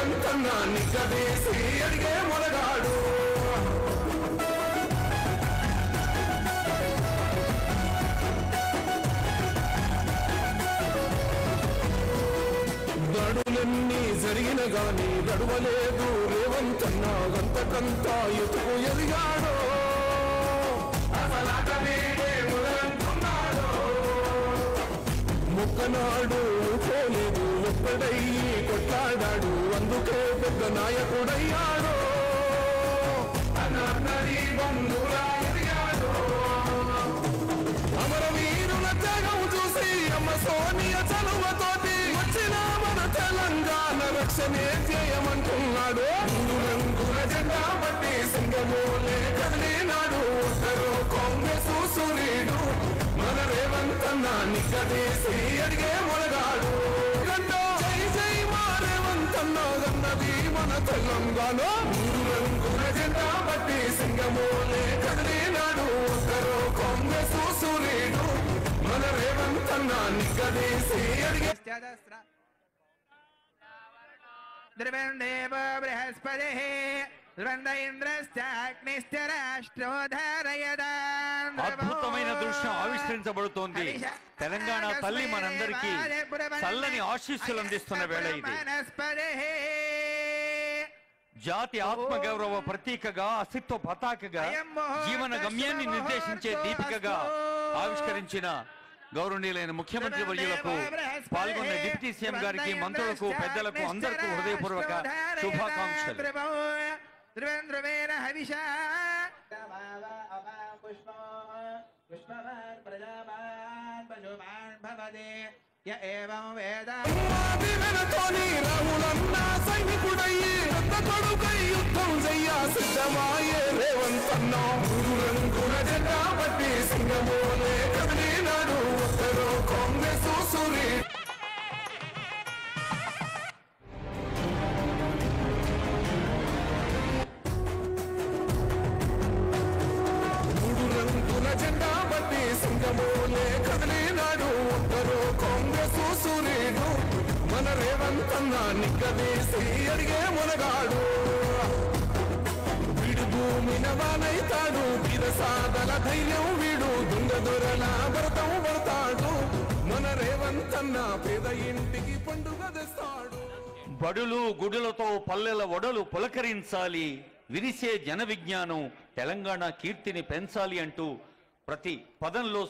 రేవంతన్నా నిగ్గదీసి అడిగే మొనగాడు దడులన్నీ జరిగిన గాని దడువలేదు రేవంతన్నా గంతకంతా ఎతుకు ఎదిగాడో ముక్కనాడు పోలేదు ఒక్కడయ్యి కొట్లాడాడు అందుకే పెద్ద నాయకుడయ్యాడు అమరవీరుల త్యాగం చూసి అమ్మ సోనియ చలువతోటి వచ్చిన మన తెలంగాణ రక్షణే చేయమంటున్నాడు రంగుల జెండా బట్టి సింగమోలే కదిలినాడు ఉత్తరు కాంగ్రెస్ సూర్యుడు మన రేవంతన్నా నిగ్గదీసి అడిగే మొనగాడు జై జై మా రేవంతన్నా గన్నది మన తెలంగాణ రంగుల జెండా బట్టి సింగమోలే కదిలినాడు ఉత్తరు కాంగ్రెస్ సూర్యుడు మన రేవంతన్నా నిగ్గదీసి అడిగే బృహస్పతి అద్భుతమైన దృశ్యం ఆవిష్కరించబడుతోంది. తెలంగాణ తల్లి మనందరికీ చల్లని ఆశీస్సులు అందిస్తున్న వేళ ఇది. జాతి ఆత్మగౌరవ ప్రతీకగా, అస్తిత్వ పతాకగా, జీవన గమ్యాన్ని నిర్దేశించే దీపికగా ఆవిష్కరించిన గౌరవనీయులైన ముఖ్యమంత్రి వర్యులకు, పాల్గొన్న డిప్యూటీ సీఎం గారికి, మంత్రులకు, పెద్దలకు అందరికీ హృదయపూర్వక శుభాకాంక్షలు. సిద్ధమాయే రేవంతన్నా రంగుల జెండా బట్టి సింగమోలే కదిలినాడు ఉత్తరు కాంగ్రెస్ సూర్యుడు రంగుల జెండా బట్టి సింగమోలే కదిలినాడు ఉత్తరు కాంగ్రెస్ సూర్యుడు మన రేవంతన్నా నిగ్గదీసి అడిగే మొనగాడు భూమినవానైతాడు బిరసాదల ధైర్యం వీడు దుంగ దొరల భరతం పడతాడు మన రేవంతన్న పేద ఇంటికి పండుగ తెస్తాడు. బడులు గుడులతో పల్లెల ఒడలు పులకరించాలి, విరిసే జన విజ్ఞానం తెలంగాణ కీర్తిని పెంచాలి అంటూ ప్రతి పదంలో